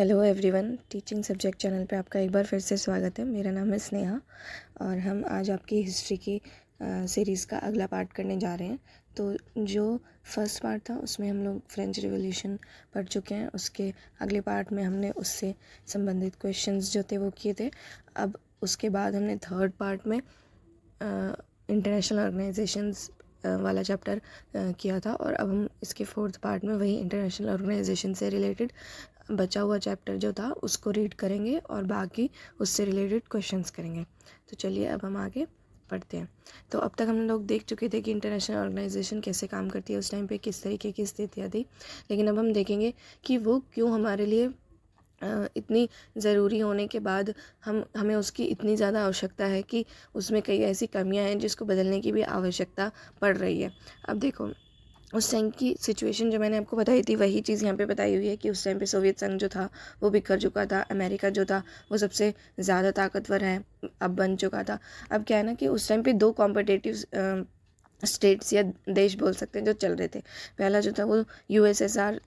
Hello everyone, teaching subject channel पे आपका एक बार फिर से स्वागत है। मेरा नाम है स्नेहा और हम आज आपकी हिस्ट्री की सीरीज़ का अगला पार्ट करने जा रहे हैं। तो जो फर्स्ट पार्ट था उसमें हम लोग फ्रेंच रिवॉल्यूशन पढ़ चुके हैं। उसके अगले पार्ट में हमने उससे संबंधित क्वेश्चंस जो थे वो किए थे। अब उसके बाद हमने थर्ड पार्ट में इंटरनेशनल ऑर्गेनाइजेशंस वाला चैप्टर किया था और अब हम इसके फोर्थ पार्ट में वही इंटरनेशनल ऑर्गेनाइजेशन से रिलेटेड बचा हुआ चैप्टर जो था उसको रीड करेंगे और बाकी उससे रिलेटेड क्वेश्चंस करेंगे। तो चलिए अब हम आगे पढ़ते हैं। तो अब तक हम लोग देख चुके थे कि इंटरनेशनल ऑर्गेनाइजेशन कैसे काम करती है, उस टाइम पे किस तरीके की स्थितियाँ थी। लेकिन अब हम देखेंगे कि वो क्यों हमारे लिए इतनी ज़रूरी होने के बाद हमें उसकी इतनी ज़्यादा आवश्यकता है कि उसमें कई ऐसी कमियां हैं जिसको बदलने की भी आवश्यकता पड़ रही है। अब देखो, उस टाइम की सिचुएशन जो मैंने आपको बताई थी वही चीज़ यहाँ पे बताई हुई है कि उस टाइम पे सोवियत संघ जो था वो बिखर चुका था। अमेरिका जो था वो सबसे ज़्यादा ताकतवर है, अब बन चुका था। अब क्या है ना कि उस टाइम पे दो कॉम्पिटिटिव स्टेट्स या देश बोल सकते हैं जो चल रहे थे। पहला जो था वो यूएसएसआर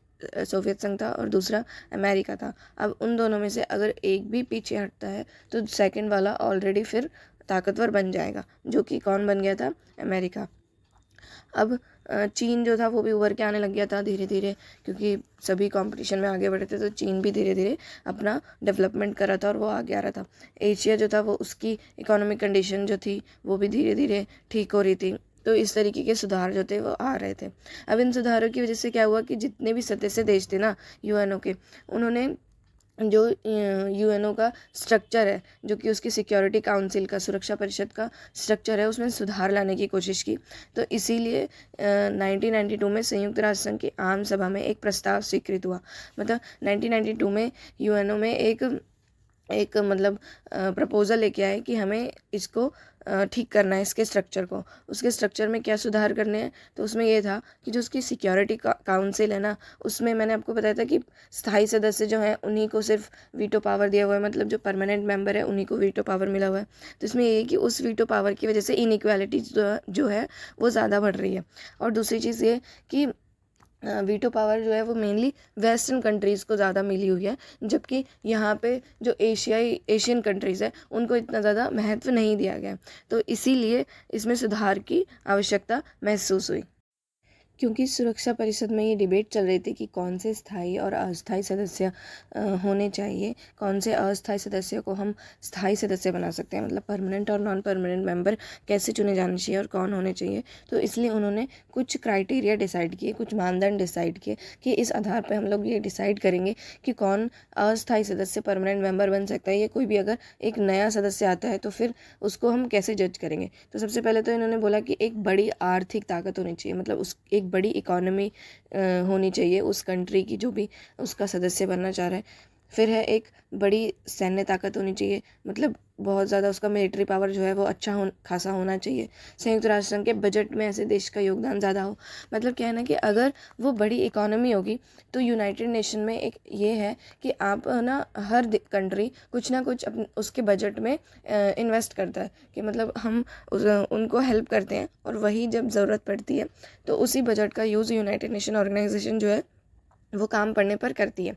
सोवियत संघ था और दूसरा अमेरिका था। अब उन दोनों में से अगर एक भी पीछे हटता है तो सेकंड वाला ऑलरेडी फिर ताकतवर बन जाएगा, जो कि कौन बन गया था? अमेरिका। अब चीन जो था वो भी उभर के आने लग गया था धीरे धीरे, क्योंकि सभी कंपटीशन में आगे बढ़े थे तो चीन भी धीरे धीरे अपना डेवलपमेंट कर रहा था और वो आगे आ रहा था। एशिया जो था वो उसकी इकोनॉमिक कंडीशन जो थी वो भी धीरे धीरे ठीक हो रही थी। तो इस तरीके के सुधार जो थे वो आ रहे थे। अब इन सुधारों की वजह से क्या हुआ कि जितने भी सदस्य देश थे ना यूएनओ के, उन्होंने जो यूएनओ का स्ट्रक्चर है, जो कि उसकी सिक्योरिटी काउंसिल का, सुरक्षा परिषद का स्ट्रक्चर है, उसमें सुधार लाने की कोशिश की। तो इसीलिए 1992 में संयुक्त राष्ट्र संघ की आम सभा में एक प्रस्ताव स्वीकृत हुआ। मतलब 1992 में यूएनओ में एक मतलब प्रपोज़ल लेके आए कि हमें इसको ठीक करना है, इसके स्ट्रक्चर को। उसके स्ट्रक्चर में क्या सुधार करने हैं? तो उसमें ये था कि जो उसकी सिक्योरिटी काउंसिल है ना, उसमें मैंने आपको बताया था कि स्थायी सदस्य जो हैं उन्हीं को सिर्फ वीटो पावर दिया हुआ है, मतलब जो परमानेंट मेंबर है उन्हीं को वीटो पावर मिला हुआ है। तो इसमें ये है कि उस वीटो पावर की वजह से इनइक्वालिटी जो है वो ज़्यादा बढ़ रही है। और दूसरी चीज़ ये कि वीटो पावर जो है वो मेनली वेस्टर्न कंट्रीज़ को ज़्यादा मिली हुई है, जबकि यहाँ पे जो एशियन कंट्रीज़ है उनको इतना ज़्यादा महत्व नहीं दिया गया। तो इसीलिए इसमें सुधार की आवश्यकता महसूस हुई। क्योंकि सुरक्षा परिषद में ये डिबेट चल रही थी कि कौन से स्थायी और अस्थायी सदस्य होने चाहिए, कौन से अस्थायी सदस्य को हम स्थायी सदस्य बना सकते हैं, मतलब परमानेंट और नॉन परमानेंट मेंबर कैसे चुने जाने चाहिए और कौन होने चाहिए। तो इसलिए उन्होंने कुछ क्राइटेरिया डिसाइड किए, कुछ मानदंड डिसाइड किए कि इस आधार पर हम लोग ये डिसाइड करेंगे कि कौन अस्थायी सदस्य परमानेंट मेंबर बन सकता है, या कोई भी अगर एक नया सदस्य आता है तो फिर उसको हम कैसे जज करेंगे। तो सबसे पहले तो इन्होंने बोला कि एक बड़ी आर्थिक ताकत होनी चाहिए, मतलब उस एक बड़ी इकोनॉमी होनी चाहिए उस कंट्री की जो भी उसका सदस्य बनना चाह रहा है। फिर है एक बड़ी सैन्य ताकत होनी चाहिए, मतलब बहुत ज़्यादा उसका मिलिट्री पावर जो है वो अच्छा खासा होना चाहिए। संयुक्त राष्ट्र संघ के बजट में ऐसे देश का योगदान ज़्यादा हो। मतलब क्या है ना कि अगर वो बड़ी इकोनॉमी होगी तो यूनाइटेड नेशन में एक ये है कि आप ना हर कंट्री कुछ ना कुछ उसके बजट में इन्वेस्ट करता है, कि मतलब हम उनको हेल्प करते हैं और वही जब ज़रूरत पड़ती है तो उसी बजट का यूज़ यूनाइटेड नेशन ऑर्गेनाइजेशन जो है वो काम पड़ने पर करती है।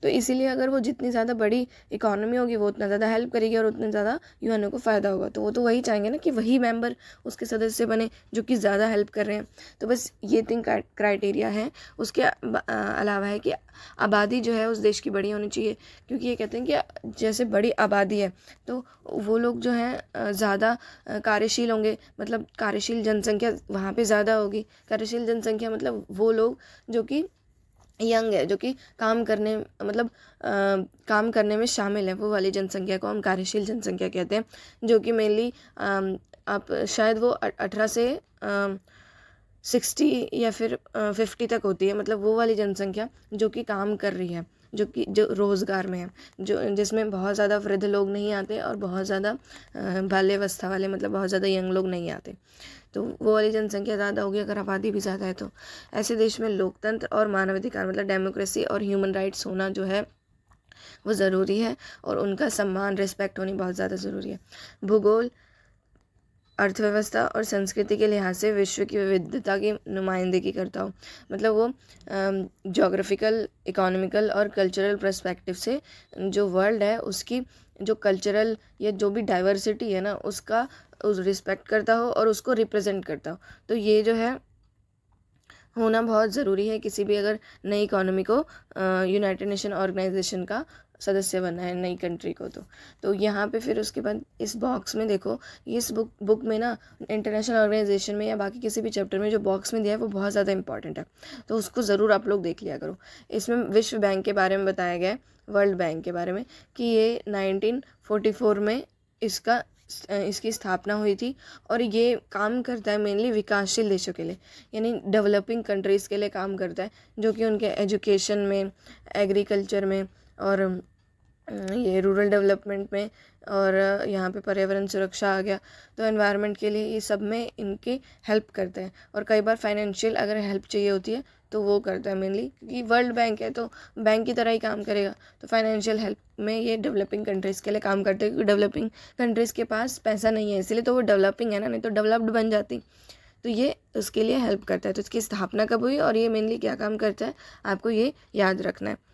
तो इसीलिए अगर वो जितनी ज़्यादा बड़ी इकोनॉमी होगी वो उतना ज़्यादा हेल्प करेगी और उतना ज़्यादा यूएनओ को फ़ायदा होगा। तो वो तो वही चाहेंगे ना कि वही मेंबर उसके सदस्य बने जो कि ज़्यादा हेल्प कर रहे हैं। तो बस ये 3 क्राइटेरिया हैं। उसके अलावा है कि आबादी जो है उस देश की बड़ी होनी चाहिए, क्योंकि ये कहते हैं कि जैसे बड़ी आबादी है तो वो लोग जो हैं ज़्यादा कार्यशील होंगे, मतलब कार्यशील जनसंख्या वहाँ पे ज़्यादा होगी। कार्यशील जनसंख्या मतलब वो लोग जो कि यंग है, जो कि काम करने मतलब काम करने में शामिल है, वो वाली जनसंख्या को हम कार्यशील जनसंख्या कहते हैं। जो कि मेनली आप शायद वो 18 से 60 या फिर 50 तक होती है, मतलब वो वाली जनसंख्या जो कि काम कर रही है, जो रोज़गार में है, जो जिसमें बहुत ज़्यादा वृद्ध लोग नहीं आते और बहुत ज़्यादा बाल्यावस्था वाले, मतलब बहुत ज़्यादा यंग लोग नहीं आते। तो वो वाली जनसंख्या ज़्यादा होगी अगर आबादी भी ज़्यादा है। तो ऐसे देश में लोकतंत्र और मानवाधिकार, मतलब डेमोक्रेसी और ह्यूमन राइट्स होना जो है वो ज़रूरी है और उनका सम्मान, रिस्पेक्ट होनी बहुत ज़्यादा ज़रूरी है। भूगोल अर्थव्यवस्था और संस्कृति के लिहाज से विश्व की विविधता की नुमाइंदगी करता हो। मतलब वो जोग्राफिकल, इकोनॉमिकल और कल्चरल पर्सपेक्टिव से जो वर्ल्ड है उसकी जो कल्चरल या जो भी डाइवर्सिटी है ना उसका उस रिस्पेक्ट करता हो और उसको रिप्रेजेंट करता हो। तो ये जो है होना बहुत ज़रूरी है किसी भी अगर नई इकोनॉमी को यूनाइटेड नेशन ऑर्गेनाइजेशन का सदस्य बनना है नई कंट्री को। तो यहाँ पे फिर उसके बाद इस बॉक्स में देखो, इस बुक में ना इंटरनेशनल ऑर्गेनाइजेशन में या बाकी किसी भी चैप्टर में जो बॉक्स में दिया है वो बहुत ज़्यादा इंपॉर्टेंट है, तो उसको ज़रूर आप लोग देख लिया करो। इसमें विश्व बैंक के बारे में बताया गया है, वर्ल्ड बैंक के बारे में, कि ये 1944 में इसकी स्थापना हुई थी और ये काम करता है मेनली विकासशील देशों के लिए, यानी डेवलपिंग कंट्रीज़ के लिए काम करता है, जो कि उनके एजुकेशन में, एग्रीकल्चर में और ये रूरल डेवलपमेंट में और यहाँ पे पर्यावरण सुरक्षा आ गया, तो एनवायरनमेंट के लिए ये सब में इनकी हेल्प करते हैं। और कई बार फाइनेंशियल अगर हेल्प चाहिए होती है तो वो करता है मेनली, क्योंकि वर्ल्ड बैंक है तो बैंक की तरह ही काम करेगा। तो फाइनेंशियल हेल्प में ये डेवलपिंग कंट्रीज़ के लिए काम करते हैं, क्योंकि डेवलपिंग कंट्रीज़ के पास पैसा नहीं है, इसलिए तो वो डेवलपिंग है ना, नहीं तो डेवलप्ड बन जाती। तो ये उसके लिए हेल्प करता है। तो इसकी स्थापना कब हुई और ये मेनली क्या काम करता है, आपको ये याद रखना है।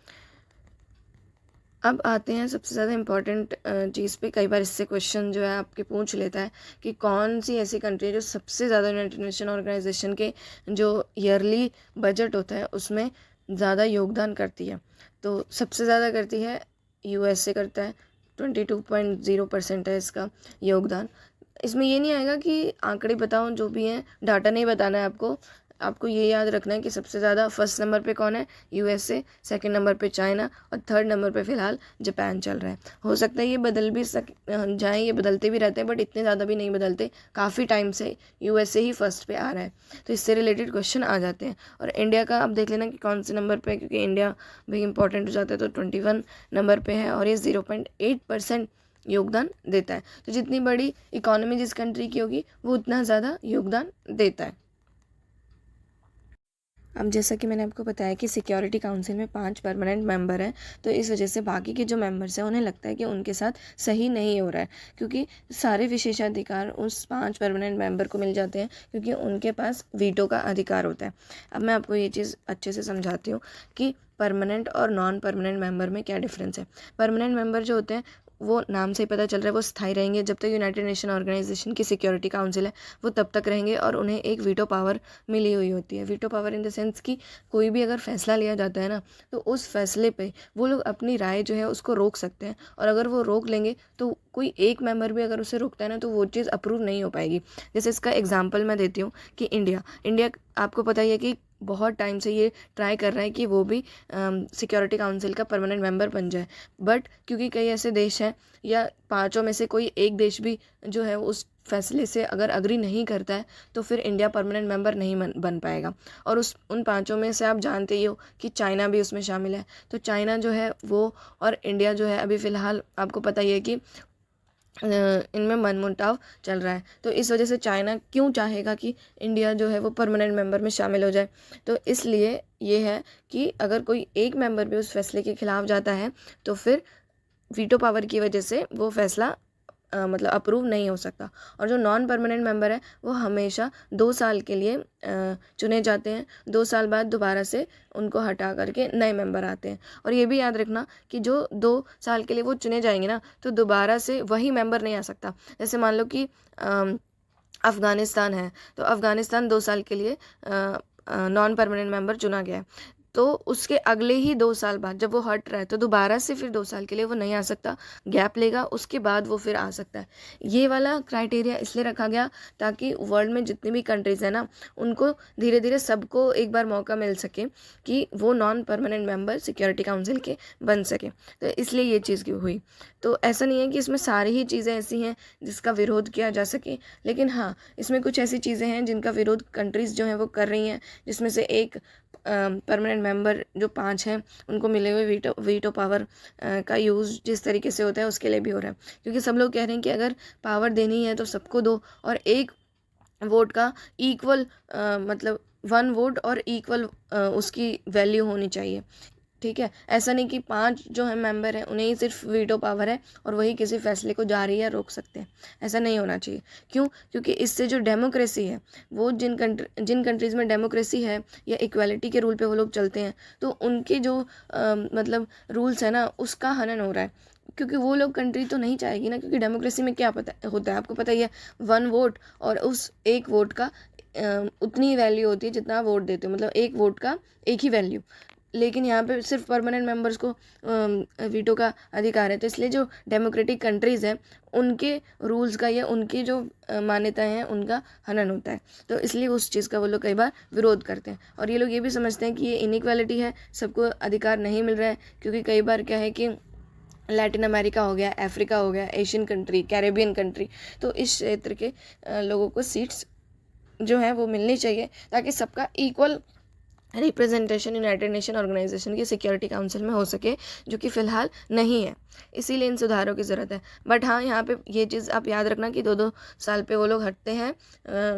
अब आते हैं सबसे ज़्यादा इम्पॉर्टेंट चीज़ पे। कई बार इससे क्वेश्चन जो है आपके पूछ लेता है कि कौन सी ऐसी कंट्री है जो सबसे ज़्यादा यूनाइटेड नेशन ऑर्गेनाइजेशन के जो ईयरली बजट होता है उसमें ज़्यादा योगदान करती है। तो सबसे ज़्यादा करती है यूएसए करता है, 22.0% है इसका योगदान। इसमें ये नहीं आएगा कि आंकड़े बताओ, जो भी हैं डाटा नहीं बताना है आपको ये याद रखना है कि सबसे ज़्यादा फर्स्ट नंबर पे कौन है, यूएसए, सेकंड नंबर पे चाइना और थर्ड नंबर पे फ़िलहाल जापान चल रहा है। हो सकता है ये बदल भी जाएँ, ये बदलते भी रहते हैं बट इतने ज़्यादा भी नहीं बदलते, काफ़ी टाइम से यूएसए ही फर्स्ट पे आ रहा है। तो इससे रिलेटेड क्वेश्चन आ जाते हैं। और इंडिया का अब देख लेना कि कौन से नंबर पर, क्योंकि इंडिया भी इंपॉर्टेंट हो जाता है। तो 21 नंबर पर है और ये 0.8% योगदान देता है। तो जितनी बड़ी इकोनॉमी जिस कंट्री की होगी वो उतना ज़्यादा योगदान देता है। अब जैसा कि मैंने आपको बताया कि सिक्योरिटी काउंसिल में 5 परमानेंट मेंबर हैं, तो इस वजह से बाकी के जो मेंबर्स हैं उन्हें लगता है कि उनके साथ सही नहीं हो रहा है, क्योंकि सारे विशेषाधिकार उस 5 परमानेंट मेंबर को मिल जाते हैं, क्योंकि उनके पास वीटो का अधिकार होता है। अब मैं आपको ये चीज़ अच्छे से समझाती हूँ कि परमानेंट और नॉन परमानेंट मेंबर में क्या डिफरेंस है। परमानेंट मेंबर जो होते हैं वो नाम से ही पता चल रहा है वो स्थायी रहेंगे, जब तक यूनाइटेड नेशन ऑर्गेनाइजेशन की सिक्योरिटी काउंसिल है वो तब तक रहेंगे और उन्हें एक वीटो पावर मिली हुई होती है। Veto power in the sense कि कोई भी अगर फैसला लिया जाता है ना तो उस फैसले पे वो लोग अपनी राय जो है उसको रोक सकते हैं, और अगर वो रोक लेंगे तो कोई एक मेंबर भी अगर उसे रोकता है ना तो वो चीज़ अप्रूव नहीं हो पाएगी। जैसे इसका एग्जाम्पल मैं देती हूँ कि इंडिया आपको पता ही है कि बहुत टाइम से ये ट्राई कर रहा है कि वो भी सिक्योरिटी काउंसिल का परमानेंट मेंबर बन जाए, बट क्योंकि कई ऐसे देश हैं या पांचों में से कोई एक देश भी जो है उस फैसले से अगर अग्री नहीं करता है तो फिर इंडिया परमानेंट मेंबर नहीं बन पाएगा। और उन पांचों में से आप जानते ही हो कि चाइना भी उसमें शामिल है। तो चाइना जो है वो और इंडिया जो है अभी फ़िलहाल आपको पता ही है कि इनमें मनमुटाव चल रहा है। तो इस वजह से चाइना क्यों चाहेगा कि इंडिया जो है वो परमानेंट मेंबर में शामिल हो जाए। तो इसलिए ये है कि अगर कोई एक मेंबर भी उस फैसले के खिलाफ जाता है तो फिर वीटो पावर की वजह से वो फैसला मतलब अप्रूव नहीं हो सकता। और जो नॉन परमानेंट मेंबर है वो हमेशा 2 साल के लिए चुने जाते हैं। 2 साल बाद दोबारा से उनको हटा करके नए मेंबर आते हैं। और ये भी याद रखना कि जो 2 साल के लिए वो चुने जाएंगे ना तो दोबारा से वही मेंबर नहीं आ सकता। जैसे मान लो कि अफ़गानिस्तान है, तो अफ़गानिस्तान 2 साल के लिए नॉन परमानेंट मेंबर चुना गया है, तो उसके अगले ही 2 साल बाद जब वो हट रहा है तो दोबारा से फिर 2 साल के लिए वो नहीं आ सकता, गैप लेगा, उसके बाद वो फिर आ सकता है। ये वाला क्राइटेरिया इसलिए रखा गया ताकि वर्ल्ड में जितनी भी कंट्रीज़ हैं ना उनको धीरे धीरे सबको एक बार मौका मिल सके कि वो non permanent member security council के बन सके। तो इसलिए ये चीज़ क्यों हुई। तो ऐसा नहीं है कि इसमें सारी ही चीज़ें ऐसी हैं जिसका विरोध किया जा सके, लेकिन हाँ इसमें कुछ ऐसी चीज़ें हैं जिनका विरोध कंट्रीज़ जो हैं वो कर रही हैं, जिसमें से एक परमानेंट मेंबर जो 5 हैं उनको मिले हुए वीटो पावर का यूज़ जिस तरीके से होता है उसके लिए भी हो रहा है। क्योंकि सब लोग कह रहे हैं कि अगर पावर देनी है तो सबको दो, और एक वोट का इक्वल मतलब 1 वोट और इक्वल उसकी वैल्यू होनी चाहिए। ठीक है। ऐसा नहीं कि 5 जो है मेंबर हैं उन्हें ही सिर्फ वीटो पावर है और वही किसी फैसले को जारी या रोक सकते हैं, ऐसा नहीं होना चाहिए। क्यों? क्योंकि इससे जो डेमोक्रेसी है वो जिन कंट्रीज़ में डेमोक्रेसी है या इक्वालिटी के रूल पे वो लोग चलते हैं, तो उनके जो मतलब रूल्स है ना उसका हनन हो रहा है। क्योंकि वो लोग कंट्री तो नहीं चाहेगी ना, क्योंकि डेमोक्रेसी में क्या पता होता है आपको पता ही है, 1 वोट, और उस एक वोट का उतनी वैल्यू होती है जितना आप वोट देते हो, मतलब एक वोट का एक ही वैल्यू। लेकिन यहाँ पे सिर्फ परमानेंट मेंबर्स को वीटो का अधिकार है। तो इसलिए जो डेमोक्रेटिक कंट्रीज़ हैं उनके रूल्स का या उनकी जो मान्यताएं हैं उनका हनन होता है। तो इसलिए उस चीज़ का वो लोग कई बार विरोध करते हैं। और ये लोग ये भी समझते हैं कि ये इनइक्वालिटी है, सबको अधिकार नहीं मिल रहा है। क्योंकि कई बार क्या है कि लैटिन अमेरिका हो गया, अफ्रीका हो गया, एशियन कंट्री, कैरेबियन कंट्री, तो इस क्षेत्र के लोगों को सीट्स जो है वो मिलनी चाहिए, ताकि सबका equal representation United Nation Organisation की सिक्योरिटी काउंसिल में हो सके, जो कि फ़िलहाल नहीं है। इसीलिए इन सुधारों की ज़रूरत है। बट हाँ, यहाँ पे ये चीज़ आप याद रखना कि 2-2 साल पे वो लोग हटते हैं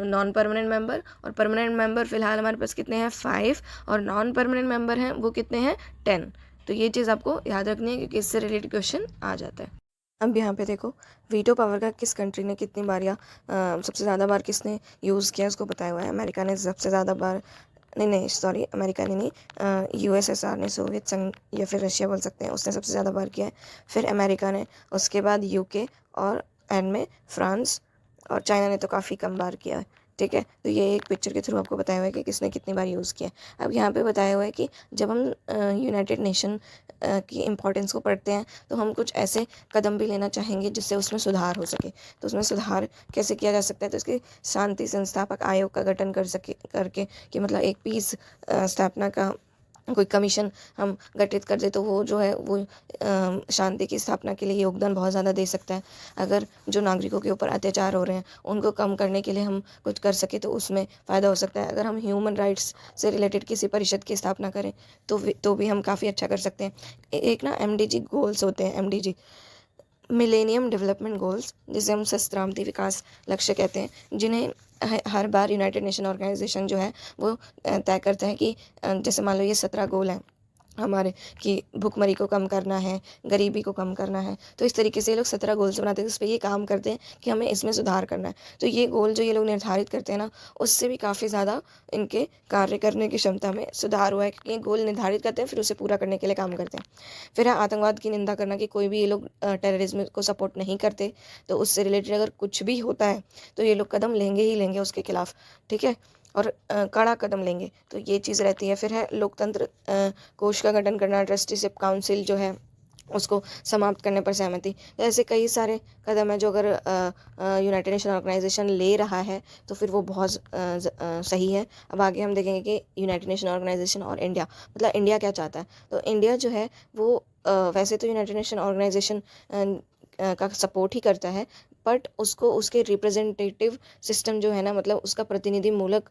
नॉन परमानेंट मेंबर, और परमानेंट मेंबर फ़िलहाल हमारे पास कितने हैं, 5, और नॉन परमानेंट मेंबर हैं वो कितने हैं, 10। तो ये चीज़ आपको याद रखनी है, क्योंकि इससे रिलेटेड क्वेश्चन आ जाता है। अब यहाँ पे देखो वीटो पावर का किस कंट्री ने कितनी बार या सबसे ज़्यादा बार किसने यूज़ किया उसको बताया हुआ है। अमेरिका ने सबसे ज़्यादा बार, नहीं सॉरी, अमेरिका ने नहीं, यूएसएसआर ने, सोवियत संघ या फिर रशिया बोल सकते हैं, उसने सबसे ज़्यादा बार किया है। फिर अमेरिका ने, उसके बाद यूके, और एंड में फ्रांस, और चाइना ने तो काफ़ी कम बार किया है। ठीक है, तो ये एक पिक्चर के थ्रू आपको बताया हुआ है कि किसने कितनी बार यूज़ किया है। अब यहाँ पे बताया हुआ है कि जब हम यूनाइटेड नेशन की इम्पोर्टेंस को पढ़ते हैं तो हम कुछ ऐसे कदम भी लेना चाहेंगे जिससे उसमें सुधार हो सके। तो उसमें सुधार कैसे किया जा सकता है, तो इसके शांति संस्थापक आयोग का गठन करके कि मतलब एक पीस स्थापना का कोई कमीशन हम गठित कर दे, तो वो जो है वो शांति की स्थापना के लिए योगदान बहुत ज़्यादा दे सकता है। अगर जो नागरिकों के ऊपर अत्याचार हो रहे हैं उनको कम करने के लिए हम कुछ कर सके तो उसमें फ़ायदा हो सकता है। अगर हम ह्यूमन राइट्स से रिलेटेड किसी परिषद की स्थापना करें तो भी हम काफ़ी अच्छा कर सकते हैं। एक ना MDG गोल्स होते हैं, MDG मिलेनियम डेवलपमेंट गोल्स, जिसे हम सहस्त्राब्दी विकास लक्ष्य कहते हैं, जिन्हें हर बार यूनाइटेड नेशन ऑर्गेनाइजेशन जो है वो तय करता है कि जैसे मान लो ये 17 गोल हैं हमारे, कि भुखमरी को कम करना है, गरीबी को कम करना है। तो इस तरीके से ये लोग 17 गोल्स बनाते हैं, उस पर ये काम करते हैं कि हमें इसमें सुधार करना है। तो ये गोल जो ये लोग निर्धारित करते हैं ना, उससे भी काफ़ी ज़्यादा इनके कार्य करने की क्षमता में सुधार हुआ है, क्योंकि ये गोल निर्धारित करते हैं फिर उसे पूरा करने के लिए काम करते हैं। फिर है आतंकवाद की निंदा करना, कि कोई भी ये लोग टेररिज्म को सपोर्ट नहीं करते, तो उससे रिलेटेड अगर कुछ भी होता है तो ये लोग कदम लेंगे ही लेंगे उसके खिलाफ। ठीक है, और कड़ा कदम लेंगे, तो ये चीज़ रहती है। फिर है लोकतंत्र कोष का गठन करना, ट्रस्टीशिप काउंसिल जो है उसको समाप्त करने पर सहमति। तो ऐसे कई सारे कदम है जो अगर यूनाइटेड नेशन ऑर्गेनाइजेशन ले रहा है तो फिर वो बहुत सही है। अब आगे हम देखेंगे कि यूनाइटेड नेशन ऑर्गेनाइजेशन और इंडिया, मतलब इंडिया क्या चाहता है। तो इंडिया जो है वो वैसे तो यूनाइटेड नेशन ऑर्गेनाइजेशन का सपोर्ट ही करता है, बट उसको उसके रिप्रेजेंटेटिव सिस्टम जो है ना, मतलब उसका प्रतिनिधि मूलक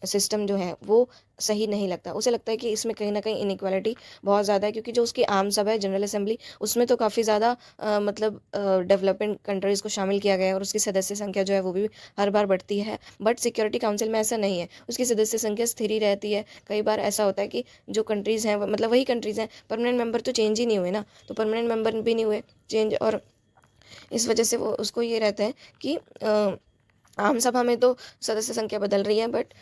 सिस्टम जो है वो सही नहीं लगता। उसे लगता है कि इसमें कहीं ना कहीं इनइक्वालिटी बहुत ज़्यादा है, क्योंकि जो उसकी आम सभा है, जनरल असेंबली, उसमें तो काफ़ी ज़्यादा मतलब डेवलपमेंट कंट्रीज़ को शामिल किया गया है और उसकी सदस्य संख्या जो है वो भी हर बार बढ़ती है। बट सिक्योरिटी काउंसिल में ऐसा नहीं है, उसकी सदस्य संख्या स्थिर ही रहती है। कई बार ऐसा होता है कि जो कंट्रीज़ हैं मतलब वही कंट्रीज़ हैं, परमानेंट मेंबर तो चेंज ही नहीं हुए ना, तो परमानेंट मेंबर भी नहीं हुए चेंज, और इस वजह से वो उसको ये रहता है कि आम सभा में तो सदस्य संख्या बदल रही है, बट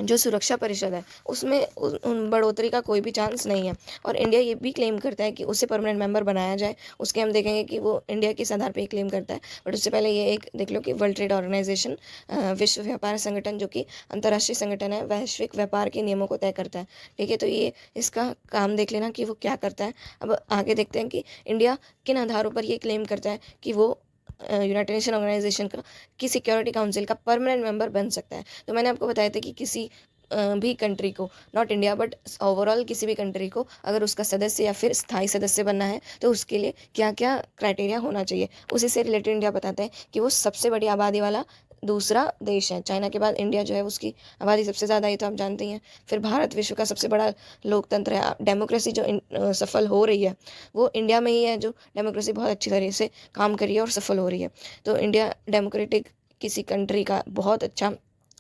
जो सुरक्षा परिषद है उसमें उन बढ़ोतरी का कोई भी चांस नहीं है। और इंडिया ये भी क्लेम करता है कि उसे परमानेंट मेंबर बनाया जाए, उसके हम देखेंगे कि वो इंडिया किस आधार पे क्लेम करता है। बट उससे पहले ये एक देख लो कि वर्ल्ड ट्रेड ऑर्गेनाइजेशन, विश्व व्यापार संगठन, जो कि अंतर्राष्ट्रीय संगठन है, वैश्विक व्यापार के नियमों को तय करता है। ठीक है, तो ये इसका काम देख लेना कि वो क्या करता है। अब आगे देखते हैं कि इंडिया किन आधारों पर ये क्लेम करता है कि वो यूनाइटेड नेशन ऑर्गेनाइजेशन का की सिक्योरिटी काउंसिल का परमानेंट मेंबर बन सकता है। तो मैंने आपको बताया था कि किसी भी कंट्री को, नॉट इंडिया बट ओवरऑल किसी भी कंट्री को अगर उसका सदस्य या फिर स्थायी सदस्य बनना है तो उसके लिए क्या क्या क्राइटेरिया होना चाहिए, उसी से रिलेटेड इंडिया बताते हैं कि वो सबसे बड़ी आबादी वाला दूसरा देश है। चाइना के बाद इंडिया जो है उसकी आबादी सबसे ज़्यादा है, तो आप जानते ही हैं। फिर भारत विश्व का सबसे बड़ा लोकतंत्र है। डेमोक्रेसी जो सफल हो रही है वो इंडिया में ही है, जो डेमोक्रेसी बहुत अच्छी तरह से काम कर रही है और सफल हो रही है। तो इंडिया डेमोक्रेटिक किसी कंट्री का बहुत अच्छा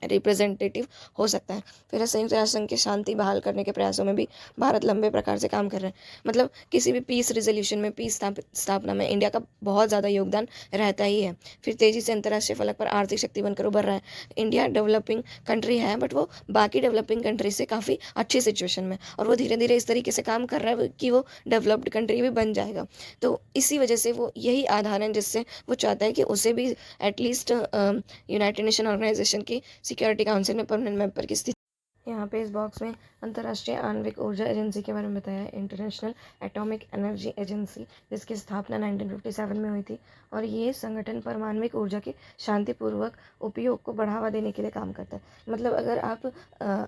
रिप्रेजेंटेटिव हो सकता है। फिर संयुक्त राष्ट्र संघ की शांति बहाल करने के प्रयासों में भी भारत लंबे प्रकार से काम कर रहे हैं। मतलब किसी भी पीस रिजोल्यूशन में, पीस स्थापना में इंडिया का बहुत ज़्यादा योगदान रहता ही है। फिर तेज़ी से अंतर्राष्ट्रीय फलक पर आर्थिक शक्ति बनकर उभर रहा है। इंडिया डेवलपिंग कंट्री है, बट वो बाकी डेवलपिंग कंट्री से काफ़ी अच्छी सिचुएशन में, और वो धीरे धीरे इस तरीके से काम कर रहा है कि वो डेवलप्ड कंट्री भी बन जाएगा। तो इसी वजह से वो यही आधार है जिससे वो चाहता है कि उसे भी एटलीस्ट यूनाइटेड नेशन ऑर्गेनाइजेशन की सिक्योरिटी काउंसिल में परमानेंट मेंबर की स्थिति। यहाँ पे इस बॉक्स में अंतर्राष्ट्रीय आणविक ऊर्जा एजेंसी के बारे में बताया है, इंटरनेशनल एटॉमिक एनर्जी एजेंसी, जिसकी स्थापना 1957 में हुई थी। और ये संगठन परमाणविक ऊर्जा के शांतिपूर्वक उपयोग को बढ़ावा देने के लिए काम करता है। मतलब अगर आप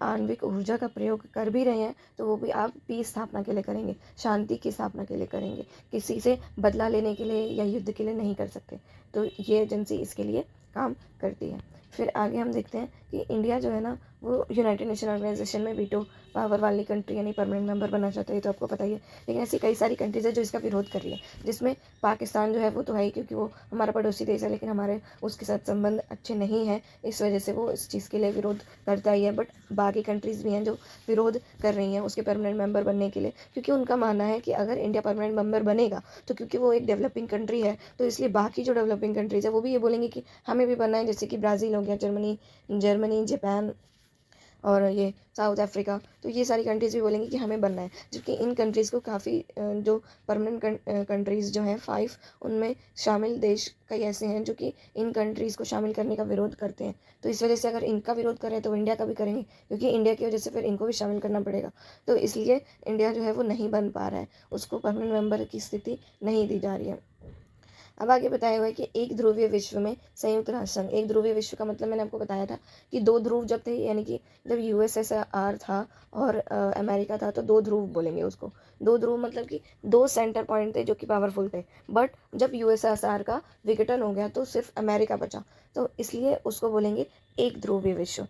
आणविक ऊर्जा का प्रयोग कर भी रहे हैं तो वो भी आप पीस स्थापना के लिए करेंगे, शांति की स्थापना के लिए करेंगे, किसी से बदला लेने के लिए या युद्ध के लिए नहीं कर सकते। तो ये एजेंसी इसके लिए काम करती है। फिर आगे हम देखते हैं कि इंडिया जो है ना, वो यूनाइटेड नेशन ऑर्गेनाइजेशन में वीटो पावर वाली कंट्री यानी परमानेंट मेंबर बनना चाहता है, ये तो आपको पता ही है। लेकिन ऐसी कई सारी कंट्रीज़ है जो इसका विरोध कर रही है, जिसमें पाकिस्तान जो है वो तो है ही, क्योंकि वो हमारा पड़ोसी देश है, लेकिन हमारे उसके साथ संबंध अच्छे नहीं हैं, इस वजह से वो इस चीज़ के लिए विरोध करता ही है। बट बाकी कंट्रीज़ भी हैं जो विरोध कर रही हैं उसके परमानेंट मेंबर बनने के लिए, क्योंकि उनका मानना है कि अगर इंडिया परमानेंट मेंबर बनेगा तो क्योंकि वो एक डेवलपिंग कंट्री है, तो इसलिए बाकी जो डेवलपिंग कंट्रीज़ है वो भी ये बोलेंगे कि हमें भी बनना है, जैसे कि ब्राज़ील हो गया, जर्मनी, जापान और ये साउथ अफ्रीका। तो ये सारी कंट्रीज़ भी बोलेंगी कि हमें बनना है, जबकि इन कंट्रीज़ को काफ़ी जो परमानेंट कंट्रीज़ जो हैं 5, उनमें शामिल देश कई ऐसे हैं जो कि इन कंट्रीज़ को शामिल करने का विरोध करते हैं। तो इस वजह से अगर इनका विरोध करें तो इंडिया का भी करेंगे, क्योंकि इंडिया की वजह से फिर इनको भी शामिल करना पड़ेगा। तो इसलिए इंडिया जो है वो नहीं बन पा रहा है, उसको परमानेंट मेंबर की स्थिति नहीं दी जा रही है। अब आगे बताया हुआ है कि एक ध्रुवीय विश्व में संयुक्त राष्ट्र संघ। एक ध्रुवीय विश्व का मतलब मैंने आपको बताया था कि 2 ध्रुव जब थे, यानी कि जब यूएसएसआर था और अमेरिका था, तो 2 ध्रुव बोलेंगे उसको। 2 ध्रुव मतलब कि 2 सेंटर पॉइंट थे जो कि पावरफुल थे। बट जब यूएसएसआर का विघटन हो गया तो सिर्फ अमेरिका बचा, तो इसलिए उसको बोलेंगे एक ध्रुवीय विश्व।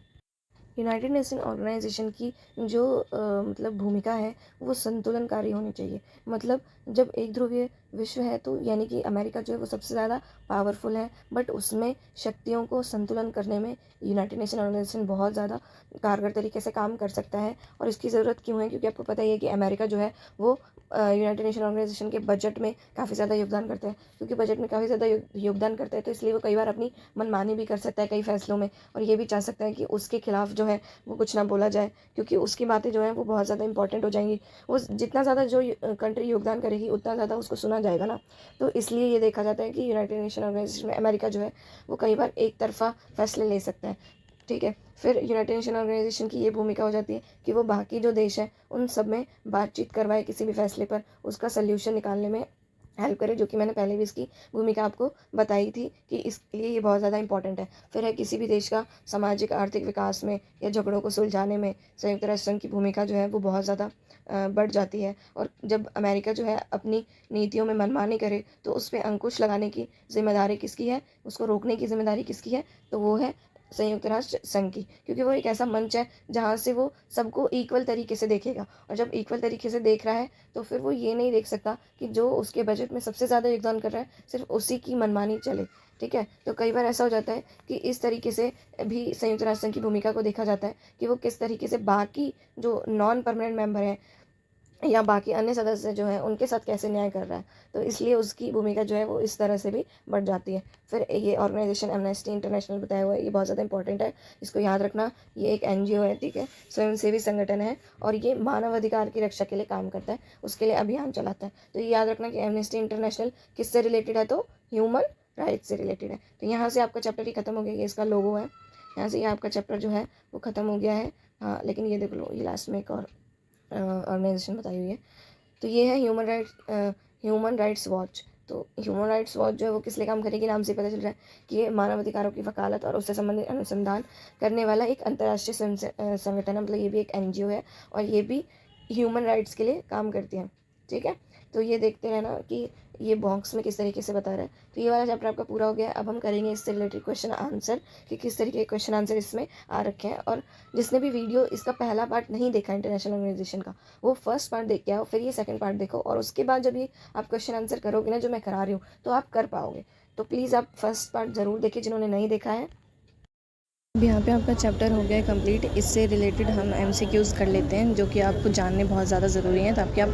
यूनाइटेड नेशन ऑर्गेनाइजेशन की जो मतलब भूमिका है वो संतुलनकारी होनी चाहिए। मतलब जब एक ध्रुवीय विश्व है तो यानी कि अमेरिका जो है वो सबसे ज़्यादा पावरफुल है, बट उसमें शक्तियों को संतुलन करने में यूनाइटेड नेशन ऑर्गेनाइजेशन बहुत ज़्यादा कारगर तरीके से काम कर सकता है। और इसकी ज़रूरत क्यों है, क्योंकि आपको पता ही है कि अमेरिका जो है वो यूनाइटेड नेशन ऑर्गेनाइजेशन के बजट में काफ़ी ज़्यादा योगदान करता है। क्योंकि बजट में काफ़ी ज़्यादा योगदान करता है तो इसलिए वो कई बार अपनी मनमानी भी कर सकता है कई फैसलों में, और ये भी चाह सकता है कि उसके खिलाफ जो है वो कुछ ना बोला जाए, क्योंकि उसकी बातें जो हैं वो बहुत ज़्यादा इंपॉर्टेंट हो जाएंगी। वो जितना ज़्यादा जो कंट्री योगदान करेगी उतना ज़्यादा उसको सुना जाएगा ना। तो इसलिए ये देखा जाता है कि यूनाइटेड नेशन ऑर्गेनाइजेशन में अमेरिका जो है वो कई बार एक तरफा फैसले ले सकता है। ठीक है। फिर यूनाइटेड नेशन ऑर्गेनाइजेशन की ये भूमिका हो जाती है कि वो बाकी जो देश हैं उन सब में बातचीत करवाए, किसी भी फैसले पर उसका सल्यूशन निकालने में हेल्प करे, जो कि मैंने पहले भी इसकी भूमिका आपको बताई थी कि इसके लिए ये बहुत ज़्यादा इंपॉर्टेंट है। फिर है किसी भी देश का सामाजिक आर्थिक विकास में या झगड़ों को सुलझाने में संयुक्त राष्ट्र संघ की भूमिका जो है वो बहुत ज़्यादा बढ़ जाती है। और जब अमेरिका जो है अपनी नीतियों में मनमानी करे तो उस पर अंकुश लगाने की जिम्मेदारी किसकी है, उसको रोकने की जिम्मेदारी किसकी है, तो वो है संयुक्त राष्ट्र संघ की। क्योंकि वो एक ऐसा मंच है जहाँ से वो सबको इक्वल तरीके से देखेगा, और जब इक्वल तरीके से देख रहा है तो फिर वो ये नहीं देख सकता कि जो उसके बजट में सबसे ज़्यादा योगदान कर रहा है सिर्फ उसी की मनमानी चले। ठीक है। तो कई बार ऐसा हो जाता है कि इस तरीके से भी संयुक्त राष्ट्र संघ की भूमिका को देखा जाता है कि वो किस तरीके से बाकी जो नॉन परमानेंट मेंबर हैं या बाकी अन्य सदस्य जो हैं उनके साथ कैसे न्याय कर रहा है। तो इसलिए उसकी भूमिका जो है वो इस तरह से भी बढ़ जाती है। फिर ये ऑर्गेनाइजेशन एमनेस्टी इंटरनेशनल बताया हुआ है, ये बहुत ज़्यादा इंपॉर्टेंट है, इसको याद रखना। ये एक एनजीओ है, ठीक है, स्वयंसेवी संगठन है, और ये मानव अधिकार की रक्षा के लिए काम करता है, उसके लिए अभियान चलाता है। तो ये याद रखना कि एमनेस्टी इंटरनेशनल किससे रिलेटेड है, तो ह्यूमन राइट्स से रिलेटेड है। तो यहाँ से आपका चैप्टर ही खत्म हो गया, ये इसका लोगो है, यहाँ से ये आपका चैप्टर जो है वो ख़त्म हो गया है। हाँ, लेकिन ये देख लो, ये लास्ट में एक और ऑर्गेनाइजेशन बताई हुई है। तो ये है ह्यूमन राइट्स वॉच। तो ह्यूमन राइट्स वॉच जो है वो किस लिए काम करेगी, नाम से पता चल रहा है कि ये मानव अधिकारों की वकालत और उससे संबंधित अनुसंधान करने वाला एक अंतर्राष्ट्रीय संगठन है। मतलब ये भी एक एनजीओ है और ये भी ह्यूमन राइट्स के लिए काम करती है। ठीक है। तो ये देखते रहना कि ये बॉक्स में किस तरीके से बता रहा है। तो ये वाला चैप्टर आपका पूरा हो गया। अब हम करेंगे इससे रिलेटेड क्वेश्चन आंसर कि किस तरीके के क्वेश्चन आंसर इसमें आ रखे हैं। और जिसने भी वीडियो इसका पहला पार्ट नहीं देखा इंटरनेशनल ऑर्गेनाइजेशन का, वो फर्स्ट पार्ट देख के आओ, फिर ये सेकंड पार्ट देखो, और उसके बाद जब ये आप क्वेश्चन आंसर करोगे ना जो मैं करा रही हूँ, तो आप कर पाओगे। तो प्लीज़ आप फर्स्ट पार्ट ज़रूर देखिए जिन्होंने नहीं देखा है। अब यहाँ पे आपका चैप्टर हो गया है कंप्लीट। इससे रिलेटेड हम एमसीक्यूज़ कर लेते हैं जो कि आपको जानने बहुत ज़्यादा ज़रूरी हैं ताकि आप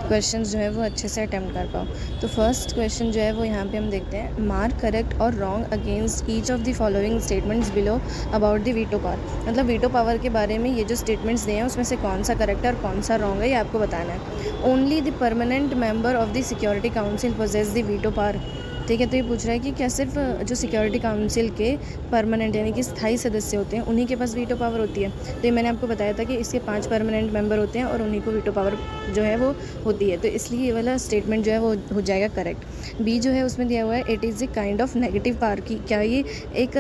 क्वेश्चंस जो है वो अच्छे से अटेम्प्ट कर पाओ। तो फर्स्ट क्वेश्चन जो है वो यहाँ पे हम देखते हैं, मार्क करेक्ट और wrong against each of the following statements below about the veto power. मतलब वीटो पावर के बारे में ये जो स्टेटमेंट्स दिए हैं उसमें से कौन सा करेक्ट है और कौन सा रॉन्ग है ये आपको बताना है। Only the permanent member of the Security Council possess the veto power. ठीक है, तो ये पूछ रहा है कि क्या सिर्फ जो सिक्योरिटी काउंसिल के परमानेंट यानी कि स्थायी सदस्य होते हैं उन्हीं के पास वीटो पावर होती है। तो ये मैंने आपको बताया था कि इसके 5 परमानेंट मेंबर होते हैं और उन्हीं को वीटो पावर जो है वो होती है। तो इसलिए ये वाला स्टेटमेंट जो है वो हो जाएगा करेक्ट। बी जो है उसमें दिया हुआ है, it is a kind of negative power की, क्या ये एक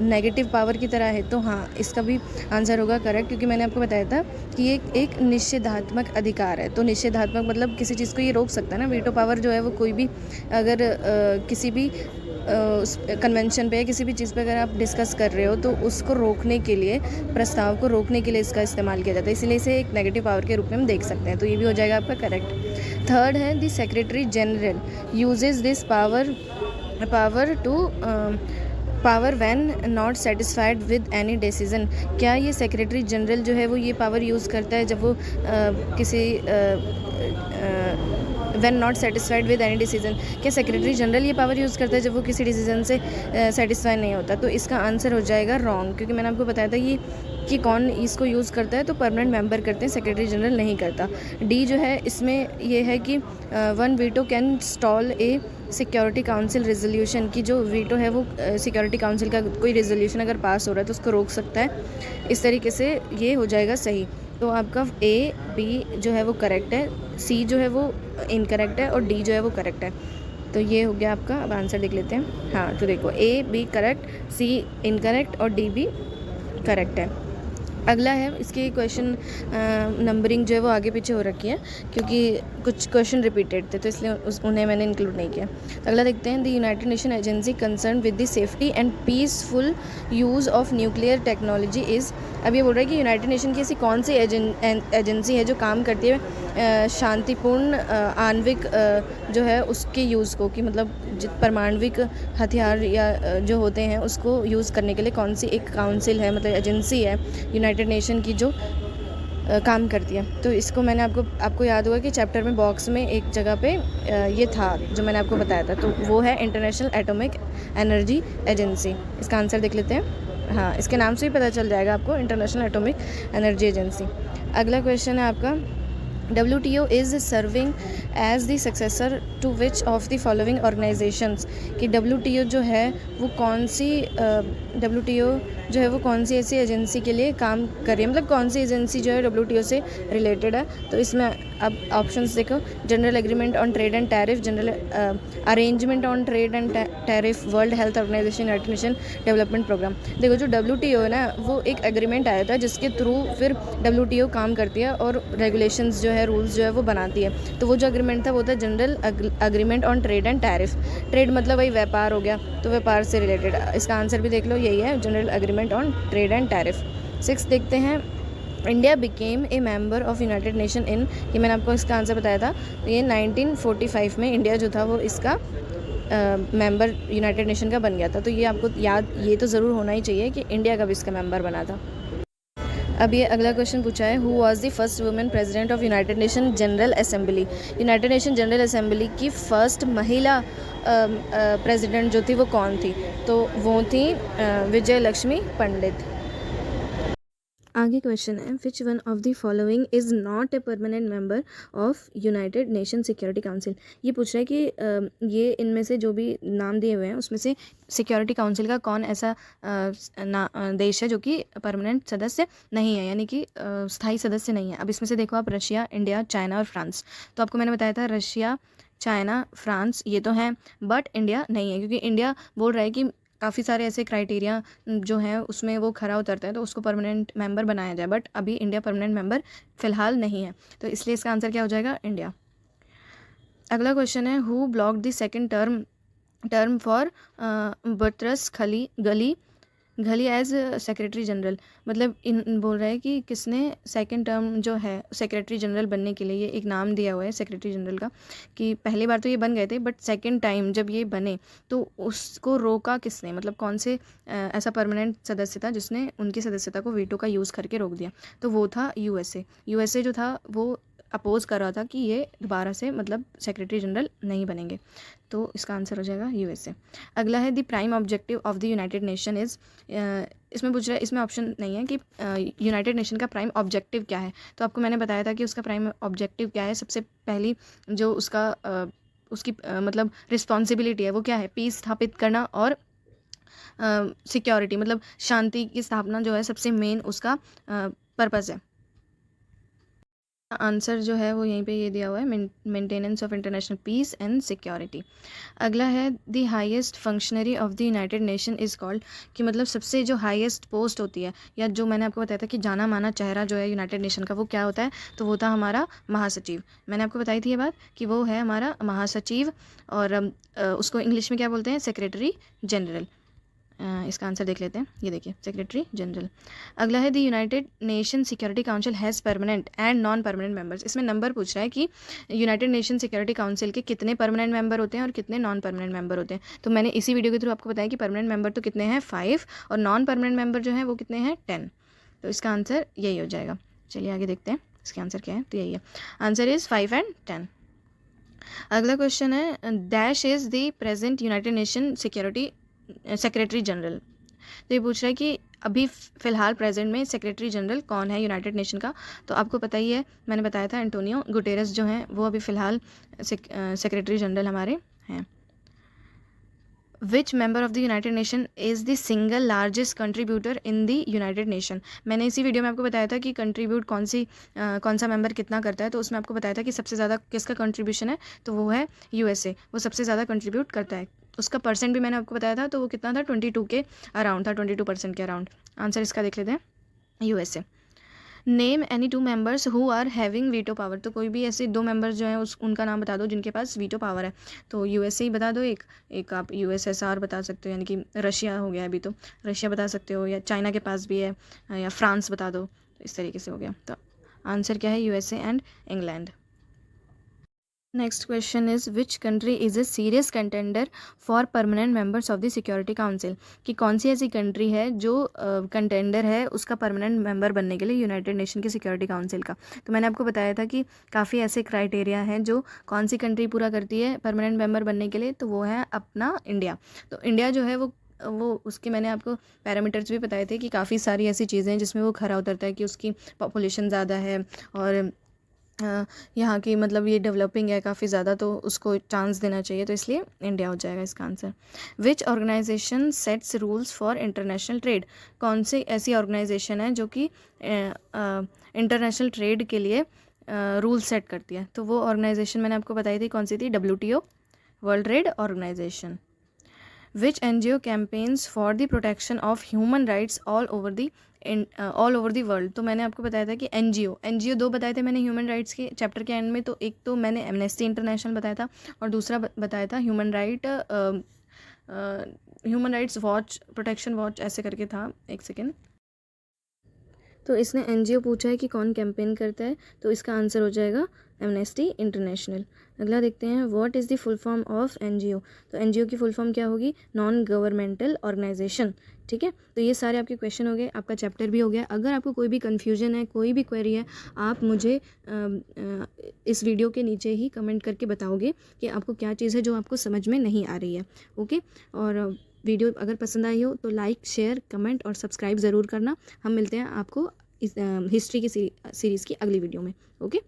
नेगेटिव पावर की तरह है? तो हाँ, इसका भी आंसर होगा करेक्ट, क्योंकि मैंने आपको बताया था कि ये एक निषेधात्मक अधिकार है। तो निषेधात्मक मतलब किसी चीज़ को ये रोक सकता है ना। वीटो पावर जो है वो कोई भी अगर किसी भी उस कन्वेंशन पे या किसी भी चीज़ पे अगर आप डिस्कस कर रहे हो तो उसको रोकने के लिए, प्रस्ताव को रोकने के लिए इसका इस्तेमाल किया जाता है, इसलिए इसे एक नेगेटिव पावर के रूप में हम देख सकते हैं। तो ये भी हो जाएगा आपका करेक्ट। थर्ड है, the secretary general uses this power to power when not satisfied with any decision. क्या ये सेक्रेटरी जनरल जो है वो ये पावर यूज़ करता है जब वो किसी when not satisfied with any decision? क्या सेक्रेटरी जनरल ये पावर यूज़ करता है जब वो किसी डिसीजन से सेटिस्फाई नहीं होता? तो इसका आंसर हो जाएगा रॉन्ग, क्योंकि मैंने आपको बताया था कि कौन इसको यूज़ करता है, तो परमानेंट मेंबर करते हैं, सेक्रेटरी जनरल नहीं करता। डी जो है इसमें ये है कि one veto can stall A security council resolution, की जो वीटो है वो सिक्योरिटी काउंसिल का कोई रेजोल्यूशन अगर पास हो रहा है तो उसको रोक सकता है। इस तरीके से ये हो जाएगा सही। तो आपका ए बी जो है वो करेक्ट है, सी जो है वो इनकरेक्ट है और डी जो है वो करेक्ट है। तो ये हो गया आपका। अब आंसर देख लेते हैं। हाँ, तो देखो, A B correct, C incorrect और डी भी करेक्ट है। अगला है, इसकी क्वेश्चन नंबरिंग जो है वो आगे पीछे हो रखी है क्योंकि कुछ क्वेश्चन रिपीटेड थे, तो इसलिए उन्हें मैंने इंक्लूड नहीं किया। तो अगला देखते हैं, the United nation agency concern with the safety and peaceful use of nuclear technology is. अब ये बोल रहा है कि यूनाइटेड नेशन की ऐसी कौन सी एजेंसी है जो काम करती है शांतिपूर्ण आणविक जो है उसके यूज़ को, कि मतलब परमाणविक हथियार या जो होते हैं उसको यूज़ करने के लिए कौन सी एक काउंसिल है, मतलब एजेंसी है यूनाइटेड नेशन की जो काम करती है। तो इसको मैंने आपको याद होगा कि चैप्टर में बॉक्स में एक जगह पे ये था जो मैंने आपको बताया था, तो वो है इंटरनेशनल एटॉमिक एनर्जी एजेंसी। इसका आंसर देख लेते हैं। हाँ, इसके नाम से ही पता चल जाएगा आपको, इंटरनेशनल एटॉमिक एनर्जी एजेंसी। अगला क्वेश्चन है आपका, WTO is serving as the successor to which of the following organisations. कि WTO जो है वो कौन सी WTO जो है वो कौन सी ऐसी एजेंसी के लिए काम कर रही है, मतलब कौन सी एजेंसी जो है WTO से रिलेटेड है। तो इसमें अब ऑप्शंस देखो, General Agreement on Trade and Tariff, General Arrangement on Trade and Tariff, World Health Organisation, United Nation Development Programme. देखो, जो WTO है ना वो एक एग्रीमेंट आया था जिसके थ्रू फिर WTO काम करती है और रेगुलेशंस जो है, रूल्स जो है वो बनाती है। तो वो जो एग्रीमेंट था वो था general Agreement on Trade and tariff. Trade मतलब वही व्यापार हो गया, तो व्यापार से रिलेटेड। इसका आंसर भी देख लो, यही है, general Agreement on Trade and tariff. 6 देखते हैं, India became a member of United nation in. ये मैंने आपको इसका आंसर बताया था। तो ये 1945 में इंडिया जो था वो इसका मेंबर यूनाइटेड नेशन का बन गया था। तो ये आपको याद, ये तो ज़रूर होना ही चाहिए कि इंडिया कब इसका मेंबर बना था। अब ये अगला क्वेश्चन पूछा है, who was the first women president of United nation general assembly. United nation general assembly की फर्स्ट महिला प्रेसिडेंट जो थी वो कौन थी? तो वो थी विजय लक्ष्मी पंडित। आगे क्वेश्चन है, which one of the following is not a permanent member of United nation security council. ये पूछ रहा है कि ये इनमें से जो भी नाम दिए हुए हैं उसमें से सिक्योरिटी काउंसिल का कौन ऐसा देश है जो कि परमानेंट सदस्य नहीं है, यानी कि स्थायी सदस्य नहीं है। अब इसमें से देखो आप, रशिया, इंडिया, चाइना और फ्रांस। तो आपको मैंने बताया था रशिया, चाइना, फ्रांस ये तो हैं, बट इंडिया नहीं है, क्योंकि इंडिया बोल रहा है कि काफ़ी सारे ऐसे क्राइटेरिया जो हैं उसमें वो खरा उतरता है तो उसको परमानेंट मेंबर बनाया जाए, बट अभी इंडिया परमानेंट मेंबर फ़िलहाल नहीं है। तो इसलिए इसका आंसर क्या हो जाएगा? इंडिया। अगला क्वेश्चन है, who block the second term for buttress गली घली एज सेक्रेटरी जनरल, मतलब इन बोल रहा है कि किसने सेकंड टर्म जो है सेक्रेटरी जनरल बनने के लिए, ये एक नाम दिया हुआ है सेक्रेटरी जनरल का, कि पहली बार तो ये बन गए थे बट सेकंड टाइम जब ये बने तो उसको रोका किसने, मतलब कौन से ऐसा परमानेंट सदस्य था जिसने उनकी सदस्यता को वीटो का यूज़ करके रोक दिया। तो वो था यूएसए जो था वो अपोज कर रहा था कि ये दोबारा से मतलब सेक्रेटरी जनरल नहीं बनेंगे। तो इसका आंसर हो जाएगा यूएसए। अगला है the prime objective of the United Nation is, इसमें पूछ रहा है, इसमें ऑप्शन नहीं है कि यूनाइटेड नेशन का प्राइम ऑब्जेक्टिव क्या है। तो आपको मैंने बताया था कि उसका प्राइम ऑब्जेक्टिव क्या है। सबसे पहली जो उसका उसकी मतलब रिस्पॉन्सिबिलिटी है वो क्या है, पीस स्थापित करना और सिक्योरिटी मतलब शांति की स्थापना जो है सबसे मेन उसका पर्पज़ है। आंसर जो है वो यहीं पे ये दिया हुआ है, maintenance of international peace and security. अगला है the highest functionary of the United Nation is called, कि मतलब सबसे जो हाईएस्ट पोस्ट होती है या जो मैंने आपको बताया था कि जाना माना चेहरा जो है यूनाइटेड नेशन का वो क्या होता है, तो वो था हमारा महासचिव। मैंने आपको बताई थी ये बात कि वो है हमारा महासचिव, और उसको इंग्लिश में क्या बोलते हैं, सेक्रेटरी जनरल। इसका आंसर देख लेते हैं, ये देखिए सेक्रेटरी जनरल। अगला है the United nation security council has permanent and non permanent members. इसमें नंबर पूछ रहा है कि यूनाइटेड नेशन सिक्योरिटी काउंसिल के कितने परमानेंट मेंबर होते हैं और कितने नॉन परमानेंट मेंबर होते हैं। तो मैंने इसी वीडियो के थ्रू आपको बताया कि परमानेंट मेंबर तो कितने हैं 5, और नॉन परमानेंट मेंबर जो है वो कितने हैं 10। तो इसका आंसर यही हो जाएगा। चलिए आगे देखते हैं इसका आंसर क्या है। तो यही है, आंसर इज़ 5 and 10। अगला क्वेश्चन है dash is the present United nation security secretary general. तो ये पूछ रहा है कि अभी फ़िलहाल प्रेजेंट में सेक्रेटरी जनरल कौन है यूनाइटेड नेशन का। तो आपको पता ही है, मैंने बताया था एंटोनियो गुटेरेस जो हैं वो अभी फ़िलहाल सेक्रेटरी जनरल हमारे हैं। Which member of the United Nation is the single largest contributor in the United Nation. मैंने इसी वीडियो में आपको बताया था कि कंट्रीब्यूट कौन सा मेंबर कितना करता है। तो उसमें आपको बताया था कि सबसे ज़्यादा किसका कंट्रीब्यूशन है, तो वो है यूएसए, वो सबसे ज़्यादा कंट्रीब्यूट करता है। उसका परसेंट भी मैंने आपको बताया था, तो वो कितना था 22 के अराउंड था, 22% के अराउंड। आंसर इसका देख लेते हैं, USA. Name any 2 members who are having veto power. तो कोई भी ऐसे 2 मेंबर्स जो हैं उनका नाम बता दो जिनके पास वीटो पावर है। तो यूएसए ही बता दो, एक आप यूएसएसआर बता सकते हो, यानी कि रशिया हो गया अभी, तो रशिया बता सकते हो, या चाइना के पास भी है, या फ्रांस बता दो। तो इस तरीके से हो गया। तो आंसर क्या है, USA and England. Next question is which country is a serious contender for permanent members of the Security council. कि कौन सी ऐसी कंट्री है जो कंटेंडर है उसका परमानेंट मेंबर बनने के लिए यूनाइटेड नेशन की सिक्योरिटी काउंसिल का। तो मैंने आपको बताया था कि काफ़ी ऐसे क्राइटेरिया हैं जो कौन सी कंट्री पूरा करती है परमानेंट मेंबर बनने के लिए, तो वो है अपना इंडिया। तो इंडिया जो है वो उसके मैंने आपको पैरामीटर्स भी बताए थे कि काफ़ी सारी ऐसी चीज़ें हैं जिसमें वो खरा उतरता है, कि उसकी पॉपुलेशन ज़्यादा है और यहाँ की मतलब ये डेवलपिंग है काफ़ी ज़्यादा, तो उसको चांस देना चाहिए। तो इसलिए इंडिया हो जाएगा इसका answer. Which organisation sets rules for international trade. कौन सी ऐसी ऑर्गेनाइजेशन है जो कि इंटरनेशनल ट्रेड के लिए रूल सेट करती है। तो वो ऑर्गेनाइजेशन मैंने आपको बताई थी, कौन सी थी, WTO, World Trade Organisation. Which NGO campaigns for the protection of human rights all over the world. तो मैंने आपको बताया था कि NGO 2 बताए थे मैंने ह्यूमन राइट्स के चैप्टर के एंड में। तो एक तो मैंने एमनेस्टी इंटरनेशनल बताया था, और दूसरा बताया था human rights watch, protection watch ऐसे करके था। एक सेकेंड। तो इसने NGO पूछा है कि कौन कैंपेन करता है, तो इसका आंसर हो जाएगा एमनेस्टी इंटरनेशनल। अगला देखते हैं, what is the full form of NGO। तो NGO की फुल फॉर्म क्या होगी, नॉन गवर्नमेंटल ऑर्गेनाइजेशन। ठीक है, तो ये सारे आपके क्वेश्चन हो गए, आपका चैप्टर भी हो गया। अगर आपको कोई भी कन्फ्यूजन है, कोई भी क्वेरी है, आप मुझे इस वीडियो के नीचे ही कमेंट करके बताओगे कि आपको क्या चीज़ है जो आपको समझ में नहीं आ रही है। ओके, और वीडियो अगर पसंद आई हो तो लाइक, शेयर, कमेंट और सब्सक्राइब ज़रूर करना। हम मिलते हैं आपको इस हिस्ट्री की सीरीज़ की अगली वीडियो में। ओके।